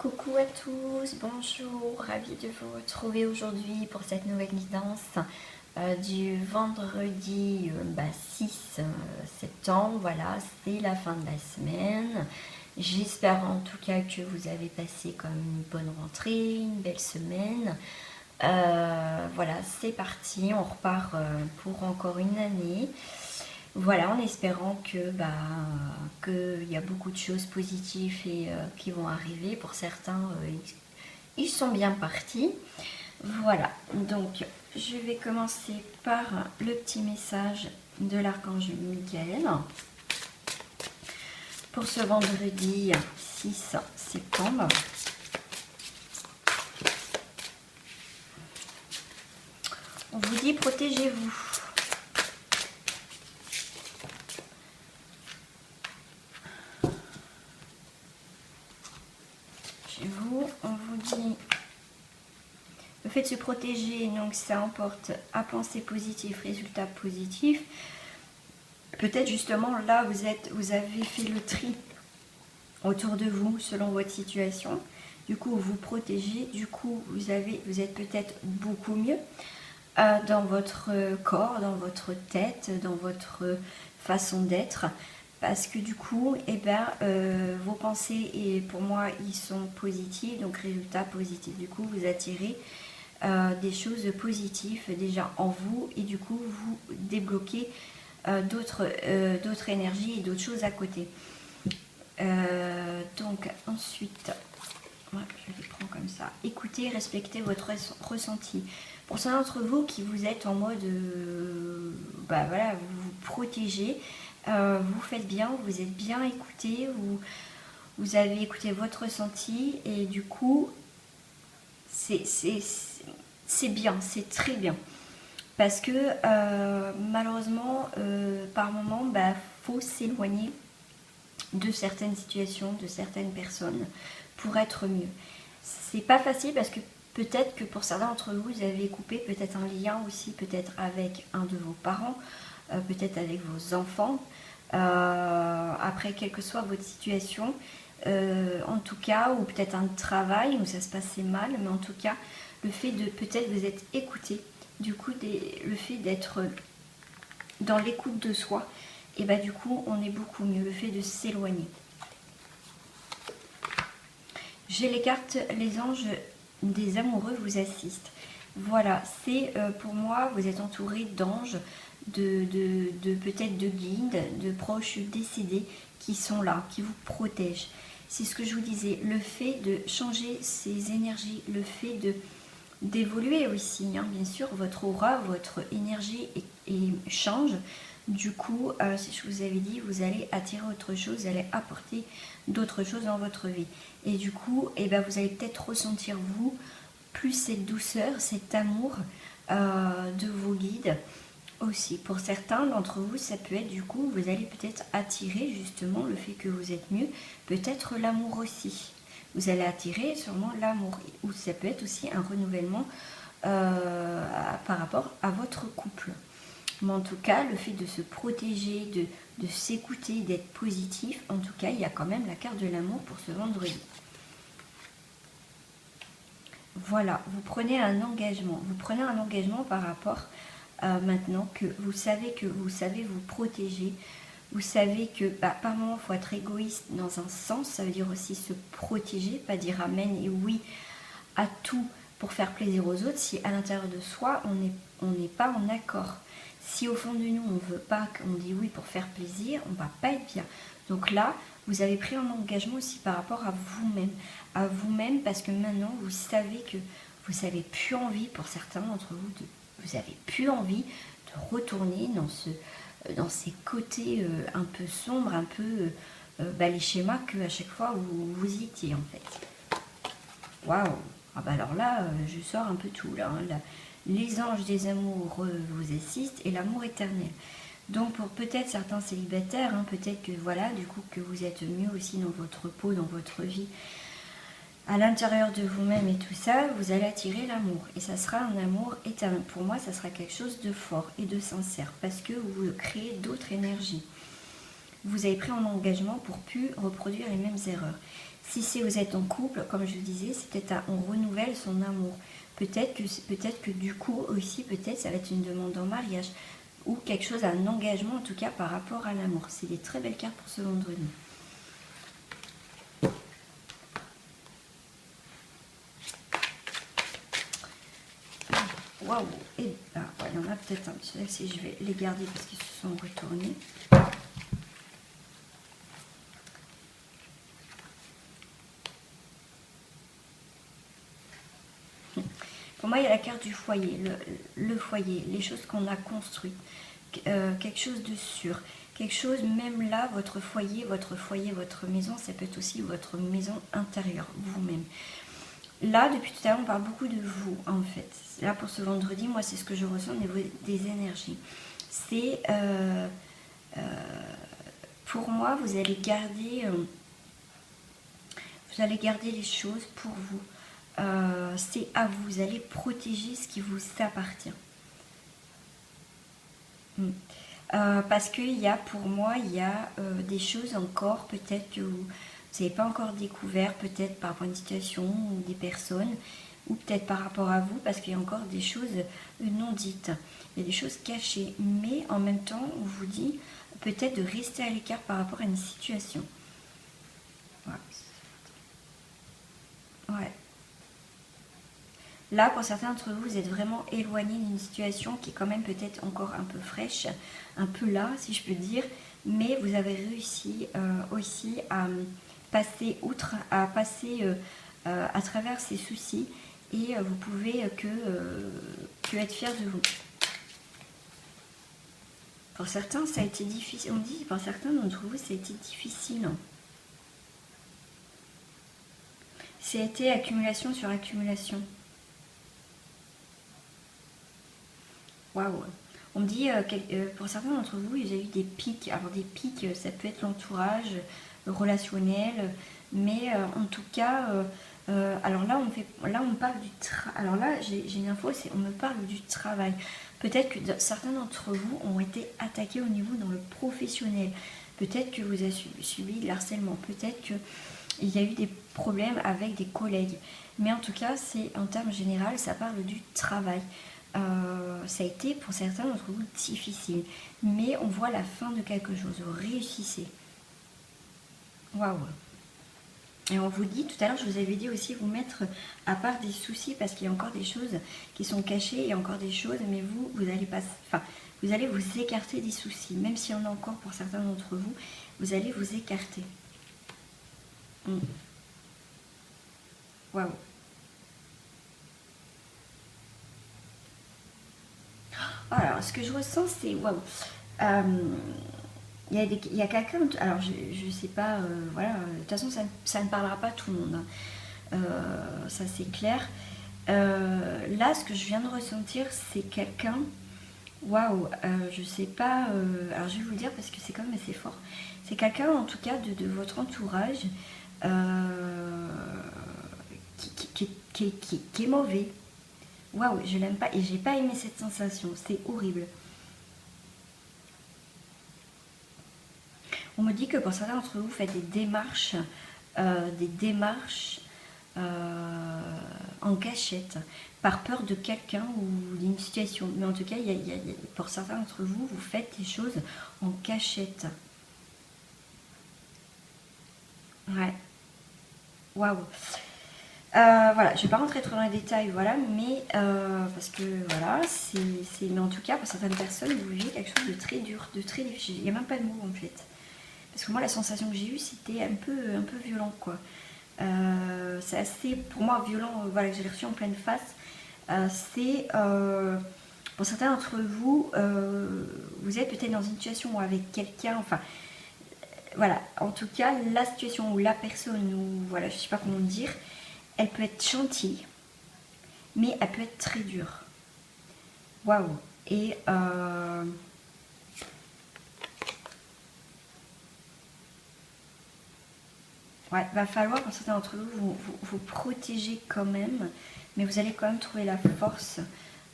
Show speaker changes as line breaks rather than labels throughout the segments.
Coucou à tous, bonjour, ravie de vous retrouver aujourd'hui pour cette nouvelle guidance du vendredi 6 septembre. Voilà, c'est la fin de la semaine. J'espère en tout cas que vous avez passé comme une bonne rentrée, une belle semaine. Voilà, c'est parti, on repart pour encore une année. Voilà, en espérant qu'il y a beaucoup de choses positives et qui vont arriver. Pour certains, ils sont bien partis. Voilà, donc je vais commencer par le petit message de l'archange Michael pour ce vendredi 6 septembre. On vous dit protégez-vous. On vous dit le fait de se protéger, donc ça emporte à penser positif, résultat positif. Peut-être justement là vous avez fait le tri autour de vous selon votre situation. Du coup vous protégez, du coup vous êtes peut-être beaucoup mieux dans votre corps, dans votre tête, dans votre façon d'être. Parce que du coup, vos pensées, et pour moi, ils sont positifs, donc résultat positif. Du coup, vous attirez des choses positives déjà en vous, et du coup, vous débloquez d'autres énergies et d'autres choses à côté. Donc, ensuite, ouais, je les prends comme ça. Écoutez, respectez votre ressenti. Pour ceux d'entre vous qui vous êtes en mode, voilà, vous vous protégez, vous faites bien, vous êtes bien écouté, vous avez écouté votre ressenti et du coup c'est bien, c'est très bien parce que malheureusement par moment faut s'éloigner de certaines situations, de certaines personnes pour être mieux. C'est pas facile parce que peut-être que pour certains d'entre vous, vous avez coupé peut-être un lien aussi, peut-être avec un de vos parents, peut-être avec vos enfants. Après, quelle que soit votre situation, en tout cas, ou peut-être un travail où ça se passait mal, mais en tout cas, le fait de peut-être vous être écouté, du coup, le fait d'être dans l'écoute de soi, et du coup, on est beaucoup mieux, le fait de s'éloigner. J'ai les cartes, les anges des amoureux vous assistent. Voilà, c'est pour moi, vous êtes entouré d'anges, peut-être de guides, de proches décédés qui sont là, qui vous protègent. C'est ce que je vous disais, le fait de changer ces énergies, le fait d'évoluer aussi, hein, bien sûr, votre aura, votre énergie change. Du coup, si je vous avais dit, vous allez attirer autre chose, vous allez apporter d'autres choses dans votre vie. Et du coup, vous allez peut-être ressentir, vous, plus cette douceur, cet amour de vos guides aussi. Pour certains d'entre vous, ça peut être du coup, vous allez peut-être attirer justement le fait que vous êtes mieux, peut-être l'amour aussi. Vous allez attirer sûrement l'amour, ou ça peut être aussi un renouvellement par rapport à votre couple. Mais en tout cas, le fait de se protéger, de s'écouter, d'être positif, en tout cas, il y a quand même la carte de l'amour pour ce vendredi. Voilà, vous prenez un engagement. Vous prenez un engagement par rapport maintenant que vous savez vous protéger. Vous savez que par moment, il faut être égoïste dans un sens. Ça veut dire aussi se protéger, pas dire amen et oui à tout pour faire plaisir aux autres. Si à l'intérieur de soi, on n'est pas en accord. Si au fond de nous, on ne veut pas, qu'on dit oui pour faire plaisir, on ne va pas être bien. Donc là, vous avez pris un engagement aussi par rapport à vous-même. À vous-même parce que maintenant, vous savez que vous n'avez plus envie, pour certains d'entre vous, vous n'avez plus envie de retourner dans ces côtés un peu sombres, un peu les schémas qu'à chaque fois vous étiez en fait. Waouh! Ah alors là, je sors un peu tout là, hein, là. Les anges des amoureux vous assistent et l'amour éternel. Donc pour peut-être certains célibataires, hein, peut-être que voilà, du coup que vous êtes mieux aussi dans votre peau, dans votre vie, à l'intérieur de vous-même et tout ça, vous allez attirer l'amour. Et ça sera un amour éternel. Pour moi, ça sera quelque chose de fort et de sincère parce que vous créez d'autres énergies. Vous avez pris un engagement pour plus reproduire les mêmes erreurs. Si c'est vous êtes en couple, comme je vous disais, c'est peut-être on renouvelle son amour. Peut-être que du coup aussi, peut-être ça va être une demande en mariage ou quelque chose, un engagement en tout cas par rapport à l'amour. C'est des très belles cartes pour ce vendredi. Waouh! Et ah, ouais, il y en a peut-être un petit peu, si je vais les garder parce qu'ils se sont retournés. Pour moi, il y a la carte du foyer, le foyer, les choses qu'on a construites, quelque chose de sûr, quelque chose, même là, votre foyer, votre maison, ça peut être aussi votre maison intérieure, vous-même. Là, depuis tout à l'heure, on parle beaucoup de vous, en fait. Là, pour ce vendredi, moi, c'est ce que je ressens au niveau des énergies. C'est, pour moi, vous allez garder les choses pour vous. C'est à vous, vous allez protéger ce qui vous appartient. Parce qu'il y a, pour moi, il y a des choses encore, peut-être que vous n'avez pas encore découvert, peut-être par rapport à une situation ou des personnes, ou peut-être par rapport à vous, parce qu'il y a encore des choses non dites, il y a des choses cachées, mais en même temps, on vous dit peut-être de rester à l'écart par rapport à une situation. Ouais. Là, pour certains d'entre vous, vous êtes vraiment éloigné d'une situation qui est quand même peut-être encore un peu fraîche, un peu là, si je peux dire, mais vous avez réussi aussi à passer outre, à passer à travers ces soucis, et vous pouvez que être fier de vous. Pour certains, ça a été difficile. On dit, pour certains d'entre vous, ça a été difficile. Ça a été accumulation sur accumulation. Waouh! On me dit, pour certains d'entre vous, il y a eu des pics. Alors des pics, ça peut être l'entourage, le relationnel, mais en tout cas, alors là, on parle du travail. Alors là, j'ai une info, on me parle du travail. Peut-être que certains d'entre vous ont été attaqués au niveau dans le professionnel. Peut-être que vous avez subi de l'harcèlement. Peut-être qu'il y a eu des problèmes avec des collègues. Mais en tout cas, c'est en termes généraux, ça parle du travail. Ça a été pour certains d'entre vous difficile, mais on voit la fin de quelque chose, vous réussissez. Waouh! Et on vous dit, tout à l'heure je vous avais dit aussi vous mettre à part des soucis, parce qu'il y a encore des choses qui sont cachées, et encore des choses, mais vous allez pas, enfin, vous allez vous écarter des soucis, même s'il y en a encore pour certains d'entre vous, vous allez vous écarter. Waouh! Alors, ce que je ressens, c'est waouh. Il y a quelqu'un, alors je sais pas, voilà, de toute façon ça ne parlera pas à tout le monde, hein. Ça c'est clair. Là, ce que je viens de ressentir, c'est quelqu'un, waouh, je sais pas, alors je vais vous le dire parce que c'est quand même assez fort. C'est quelqu'un en tout cas de votre entourage qui est mauvais. Waouh, je l'aime pas et j'ai pas aimé cette sensation, c'est horrible. On me dit que pour certains d'entre vous, faites des démarches en cachette, par peur de quelqu'un ou d'une situation. Mais en tout cas, pour certains d'entre vous, vous faites des choses en cachette. Ouais. Waouh. Voilà, je vais pas rentrer trop dans les détails, voilà, mais parce que voilà, mais en tout cas, pour certaines personnes, vous vivez quelque chose de très dur, de très difficile. Il n'y a même pas de mots en fait. Parce que moi, la sensation que j'ai eue, c'était un peu violent, quoi. C'est assez, pour moi, violent, voilà, que j'ai reçu en pleine face. C'est, pour certains d'entre vous, vous êtes peut-être dans une situation avec quelqu'un, enfin, voilà, en tout cas, la situation ou la personne, ou voilà, je sais pas comment dire, elle peut être gentille, mais elle peut être très dure. Waouh! Et ouais, va falloir pour certains d'entre vous vous protéger quand même, mais vous allez quand même trouver la force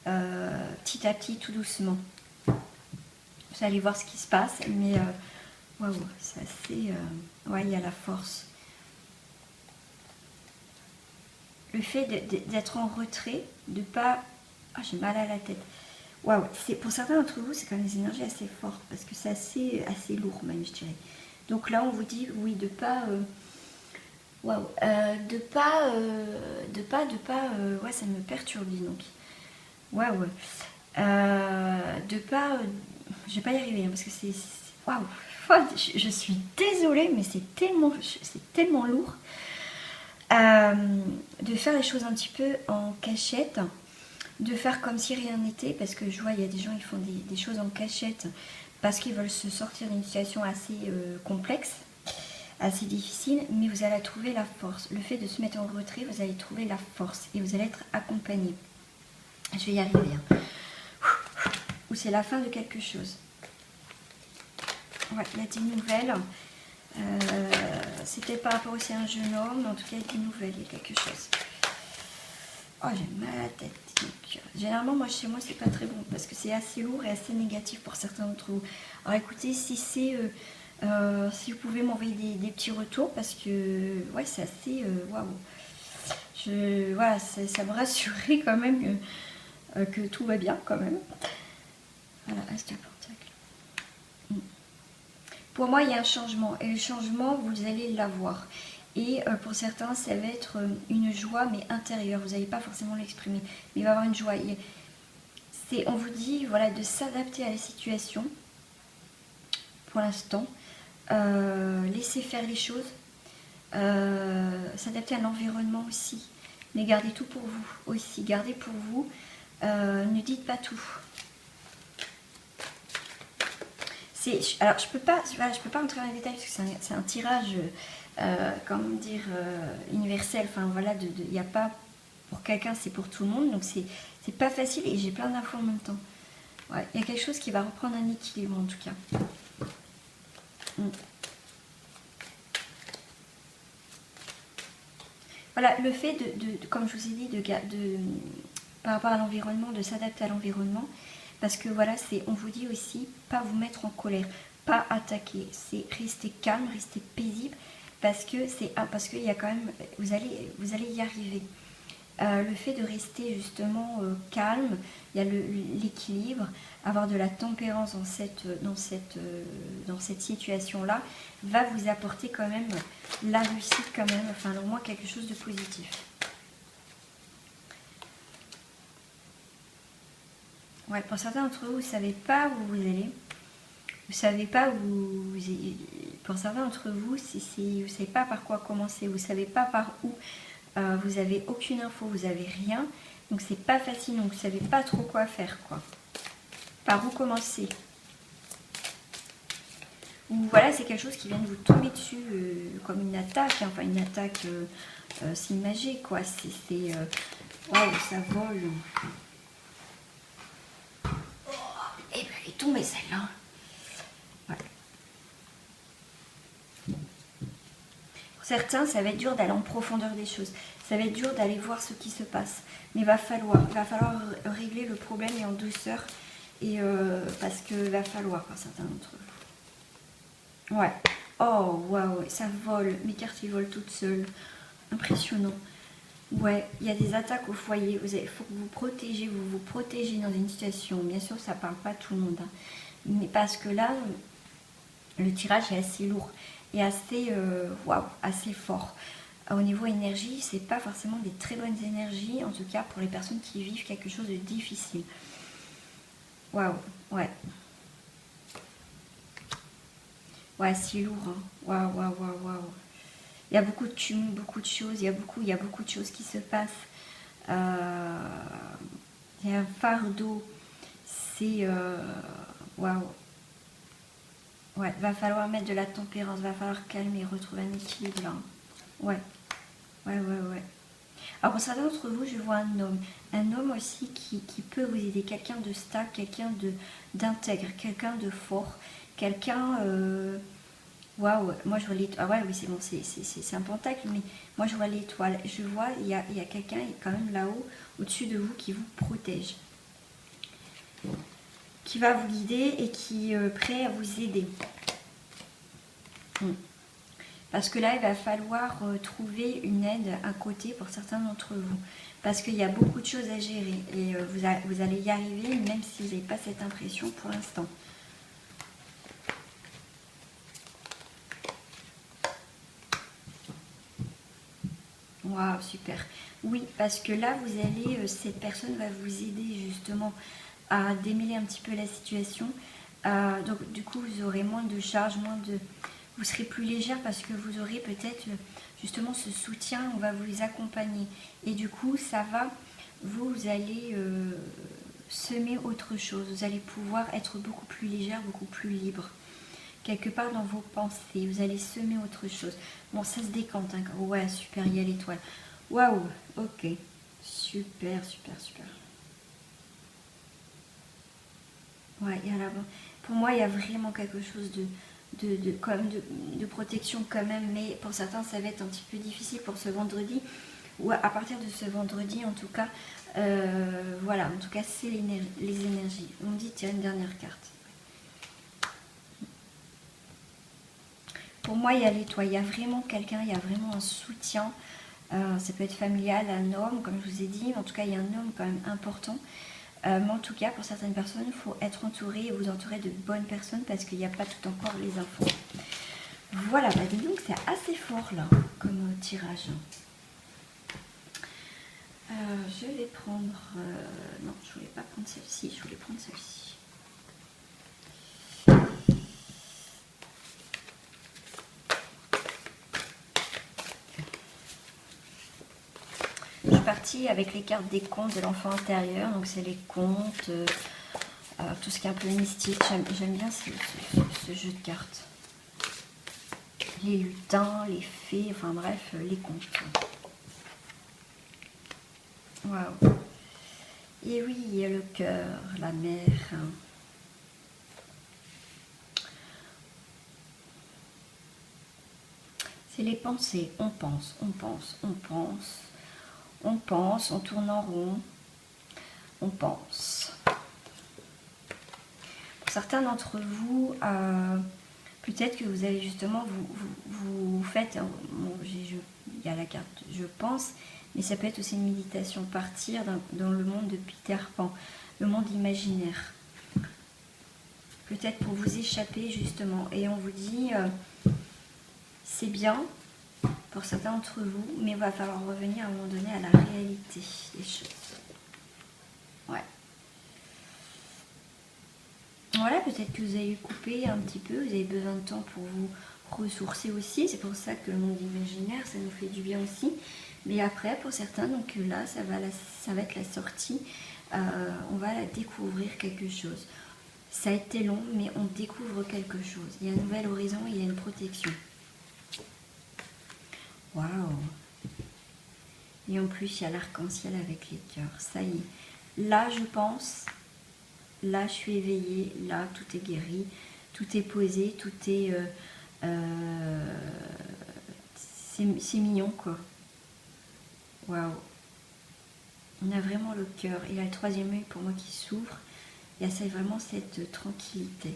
petit à petit, tout doucement. Vous allez voir ce qui se passe, mais waouh, c'est assez. Ouais, il y a la force. le fait d'être en retrait, de pas... Ah, j'ai mal à la tête. Waouh, pour certains d'entre vous, c'est quand même des énergies assez fortes, parce que c'est assez lourd même, je dirais. Donc là, on vous dit, oui, de pas... Waouh, ouais, ça me perturbe, dis donc. Waouh, de pas... je vais pas y arriver, hein, parce que c'est... Waouh, je suis désolée, mais c'est tellement lourd. De faire les choses un petit peu en cachette, de faire comme si rien n'était, parce que je vois, il y a des gens qui font des choses en cachette, parce qu'ils veulent se sortir d'une situation assez complexe, assez difficile, mais vous allez trouver la force. Le fait de se mettre en retrait, vous allez trouver la force, et vous allez être accompagné. Je vais y arriver. Hein. Ou c'est la fin de quelque chose. Ouais, il y a des nouvelles. C'était par rapport aussi à un jeune homme, mais en tout cas, il y a des nouvelles, il y a quelque chose. Oh, j'ai mal à la tête. Donc, généralement, moi, chez moi, c'est pas très bon, parce que c'est assez lourd et assez négatif pour certains d'entre vous. Alors, écoutez, si vous pouvez m'envoyer des petits retours, parce que, ouais, c'est assez... Waouh. Voilà, ça me rassurait quand même que tout va bien, quand même. Voilà, As de Pentacle. Pour moi, il y a un changement. Et le changement, vous allez l'avoir. Et pour certains, ça va être une joie, mais intérieure. Vous n'allez pas forcément l'exprimer. Mais il va y avoir une joie. On vous dit, voilà, de s'adapter à la situation. Pour l'instant. Laisser faire les choses. S'adapter à l'environnement aussi. Mais gardez tout pour vous aussi. Gardez pour vous. Ne dites pas tout. Alors, je peux pas entrer dans les détails parce que c'est un tirage, comment dire, universel. Enfin, voilà, il n'y a pas pour quelqu'un, c'est pour tout le monde. Donc, c'est pas facile et j'ai plein d'infos en même temps. Ouais, il y a quelque chose qui va reprendre un équilibre en tout cas. Voilà, le fait comme je vous ai dit, par rapport à l'environnement, de s'adapter à l'environnement. Parce que voilà, on vous dit aussi, pas vous mettre en colère, pas attaquer, c'est rester calme, rester paisible, parce qu'il y a quand même, vous allez y arriver. Le fait de rester justement calme, il y a l'équilibre, avoir de la tempérance dans cette situation-là, va vous apporter quand même la réussite quand même, enfin au moins quelque chose de positif. Ouais, pour certains d'entre vous, vous ne savez pas où vous allez. Vous savez pas où... Pour certains d'entre vous, vous ne savez pas par quoi commencer. Vous ne savez pas par où. Vous n'avez aucune info, vous n'avez rien. Donc c'est pas facile, donc vous ne savez pas trop quoi faire, quoi. Par où commencer. Ou voilà, c'est quelque chose qui vient de vous tomber dessus comme une attaque. Enfin, une attaque, c'est imagé, quoi. Waouh, ça vole. Et bien, elle est tombée celle-là. Ouais. Pour certains, ça va être dur d'aller en profondeur des choses. Ça va être dur d'aller voir ce qui se passe. Mais il va falloir régler le problème et en douceur. Et parce que va falloir, pour certains d'entre eux. Ouais. Oh, waouh, ça vole. Mes cartes, ils volent toutes seules. Impressionnant. Ouais, il y a des attaques au foyer. Il faut que vous vous protégez dans une situation. Bien sûr, ça ne parle pas à tout le monde. Hein. Mais parce que là, le tirage est assez lourd et assez, assez fort. Au niveau énergie, c'est pas forcément des très bonnes énergies, en tout cas pour les personnes qui vivent quelque chose de difficile. Waouh, ouais. Ouais, c'est lourd. Hein. Waouh. Il y a beaucoup de tumulte, beaucoup de choses, il y a beaucoup de choses qui se passent. Il y a un fardeau. C'est... waouh. Ouais, va falloir mettre de la tempérance, va falloir calmer, retrouver un équilibre là. Ouais. Alors pour certains d'entre vous, je vois un homme aussi qui peut vous aider, quelqu'un de stable, quelqu'un d'intègre, quelqu'un de fort, quelqu'un... Waouh, moi je vois l'étoile. Ah ouais, oui, c'est bon, c'est un pentacle, mais moi je vois l'étoile. Je vois, il y a quelqu'un quand même là-haut, au-dessus de vous, qui vous protège. Qui va vous guider et qui est prêt à vous aider. Parce que là, il va falloir trouver une aide à côté pour certains d'entre vous. Parce qu'il y a beaucoup de choses à gérer. Et vous allez y arriver, même si vous n'avez pas cette impression pour l'instant. Waouh, super. Oui, parce que là, vous allez, cette personne va vous aider justement à démêler un petit peu la situation. Donc, du coup, vous aurez moins de charges, vous serez plus légère parce que vous aurez peut-être justement ce soutien, on va vous accompagner. Et du coup, vous allez semer autre chose. Vous allez pouvoir être beaucoup plus légère, beaucoup plus libre. Quelque part dans vos pensées, vous allez semer autre chose. Bon, ça se décante, hein. Ouais, super, il y a l'étoile. Waouh, ok, super, super, super. Ouais, il y a là-bas. Pour moi, il y a vraiment quelque chose quand même de protection quand même, mais pour certains, ça va être un petit peu difficile pour ce vendredi, ou à partir de ce vendredi, en tout cas, voilà, en tout cas, c'est les énergies. On me dit, tiens, une dernière carte. Pour moi, il y a l'étoile, il y a vraiment quelqu'un, il y a vraiment un soutien. Ça peut être familial, un homme, comme je vous ai dit. En tout cas, il y a un homme quand même important. Mais en tout cas, pour certaines personnes, il faut être entouré et vous entourer de bonnes personnes parce qu'il n'y a pas tout encore les infos. Voilà, bah dis donc, c'est assez fort là, comme tirage. Je vais prendre... non, je voulais pas prendre celle-ci, je voulais prendre celle-ci. Je suis partie avec les cartes des contes de l'enfant intérieur, donc c'est les contes, tout ce qui est un peu mystique. J'aime bien ce jeu de cartes. Les lutins, les fées, enfin bref, les contes. Waouh. Et oui, il y a le cœur, la mer. C'est les pensées. On pense, on pense, on pense. On pense, on tourne en rond. On pense. Pour certains d'entre vous, peut-être que vous avez justement, vous faites, bon, il y a la carte je pense, mais ça peut être aussi une méditation, partir dans le monde de Peter Pan, le monde imaginaire. Peut-être pour vous échapper justement. Et on vous dit, c'est bien pour certains d'entre vous, mais il va falloir revenir à un moment donné à la réalité des choses. Ouais. Voilà, peut-être que vous avez coupé un petit peu, vous avez besoin de temps pour vous ressourcer aussi. C'est pour ça que le monde imaginaire, ça nous fait du bien aussi. Mais après, pour certains, donc là, ça va être la sortie. On va découvrir quelque chose. Ça a été long, mais on découvre quelque chose. Il y a un nouvel horizon, il y a une protection. Waouh! Et en plus, il y a l'arc-en-ciel avec les cœurs. Ça y est. Là, je pense, là, je suis éveillée. Là, tout est guéri. Tout est posé. Tout est... c'est mignon, quoi. Waouh! On a vraiment le cœur. Il y a le troisième œil pour moi qui s'ouvre. Il y a vraiment cette tranquillité.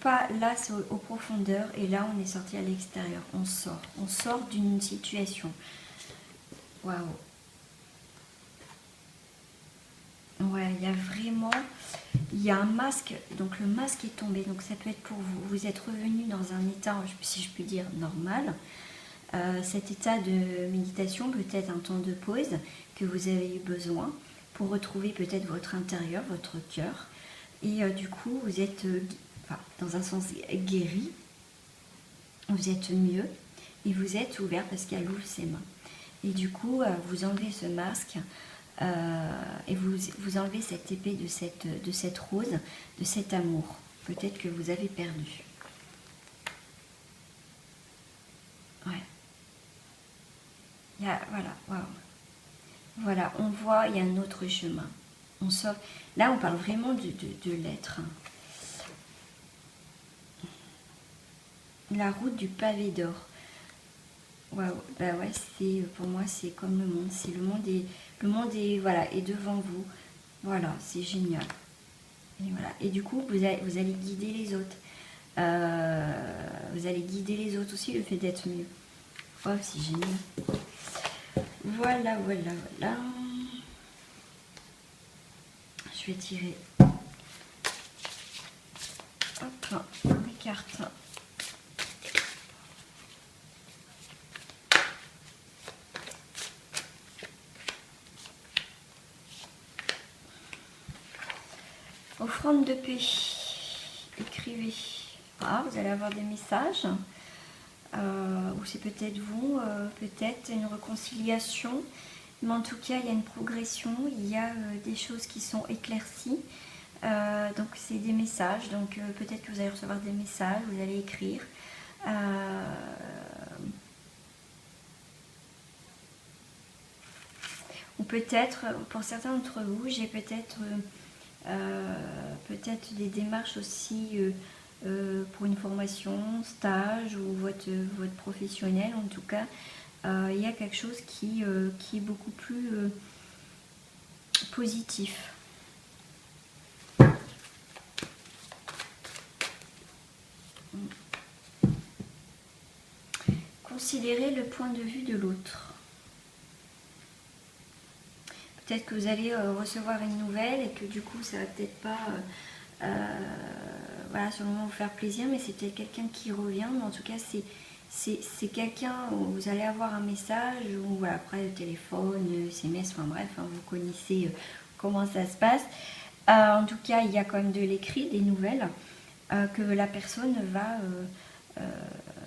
Là, c'est aux profondeurs et là, on est sorti à l'extérieur. On sort d'une situation. Waouh! Ouais, il y a un masque, donc le masque est tombé, donc ça peut être pour vous. Vous êtes revenu dans un état, si je puis dire, normal. Cet état de méditation, peut-être un temps de pause que vous avez eu besoin pour retrouver peut-être votre intérieur, votre cœur. Et du coup, vous êtes, dans un sens, guéri. Vous êtes mieux et vous êtes ouvert parce qu'elle ouvre ses mains. Et du coup, vous enlevez ce masque et vous enlevez cette épée de cette rose, de cet amour. Peut-être que vous avez perdu. Ouais. Voilà, waouh. Voilà, on voit, il y a un autre chemin. On sort. Là, on parle vraiment de l'être. La route du pavé d'or. Waouh, bah ouais, pour moi, c'est comme le monde. C'est le monde est voilà, est devant vous. Voilà, c'est génial. Et voilà. Et du coup, vous allez guider les autres. Vous allez guider les autres aussi, le fait d'être mieux. Oh, c'est génial. Voilà, voilà, voilà. Je vais tirer hop, les cartes. Offrande de paix. Écrivez. Ah, vous allez avoir des messages. Ou c'est peut-être vous, peut-être une réconciliation. Mais en tout cas, il y a une progression. Il y a des choses qui sont éclaircies. Donc c'est des messages. Donc peut-être que vous allez recevoir des messages. Vous allez écrire. Ou peut-être, pour certains d'entre vous, j'ai peut-être des démarches aussi pour une formation, stage ou votre professionnel. En tout cas, il y a quelque chose qui est beaucoup plus positif. Considérez le point de vue de l'autre. Peut-être que vous allez recevoir une nouvelle et que du coup ça va peut-être pas voilà, sur le moment vous faire plaisir, mais c'est peut-être quelqu'un qui revient. Mais en tout cas c'est quelqu'un où vous allez avoir un message ou voilà, après le téléphone, SMS, enfin bref, hein, vous connaissez comment ça se passe. En tout cas il y a quand même de l'écrit, des nouvelles que la personne va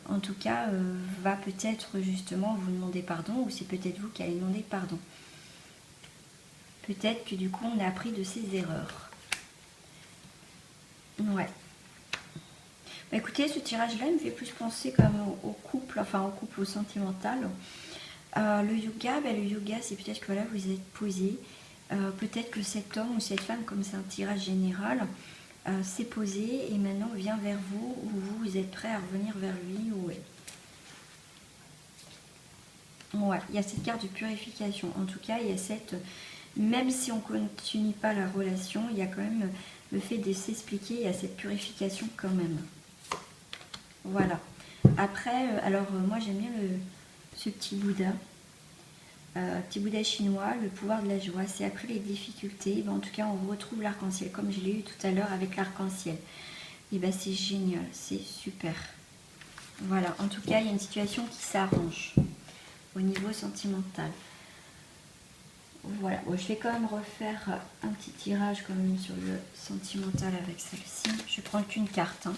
en tout cas va peut-être justement vous demander pardon, ou c'est peut-être vous qui allez demander pardon. Peut-être que du coup on a appris de ses erreurs. Ouais. Bah, écoutez, ce tirage-là me fait plus penser comme au couple, enfin au couple, au sentimental. Le yoga, bah, le yoga c'est peut-être que voilà, vous êtes posé. Peut-être que cet homme ou cette femme, comme c'est un tirage général, s'est posé et maintenant vient vers vous, ou vous êtes prêt à revenir vers lui ou elle. Ouais, il y a cette carte de purification. En tout cas, il y a cette... Même si on ne continue pas la relation, il y a quand même le fait de s'expliquer, il y a cette purification quand même. Voilà. Après, alors moi j'aime bien ce petit Bouddha. Petit Bouddha chinois, le pouvoir de la joie. C'est après les difficultés, ben, en tout cas on retrouve l'arc-en-ciel, comme je l'ai eu tout à l'heure avec l'arc-en-ciel. Et ben c'est génial, c'est super. Voilà, en tout cas il y a une situation qui s'arrange au niveau sentimental. Voilà, bon, je vais quand même refaire un petit tirage quand même sur le sentimental avec celle-ci. Je vais prendre qu'une carte, hein,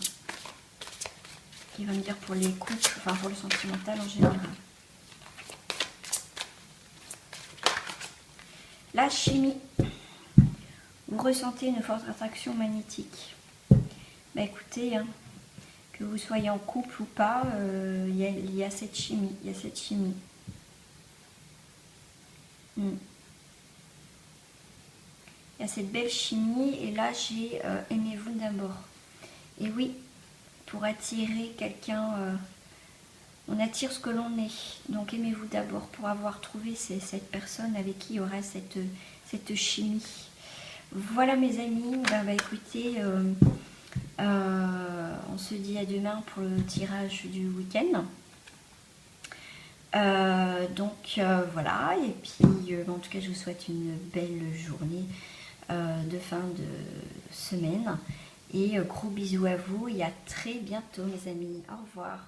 qui va me dire pour les couples, enfin pour le sentimental en général. La chimie. Vous ressentez une forte attraction magnétique. Bah écoutez, hein, que vous soyez en couple ou pas, il y a cette chimie, il y a cette chimie. Il y a cette belle chimie et là j'ai aimez-vous d'abord. Et oui, pour attirer quelqu'un, on attire ce que l'on est. Donc aimez-vous d'abord pour avoir trouvé cette personne avec qui il y aura cette chimie. Voilà mes amis, bah écoutez, on se dit à demain pour le tirage du week-end. Voilà, et puis en tout cas je vous souhaite une belle journée de fin de semaine et gros bisous à vous et à très bientôt mes amis, au revoir.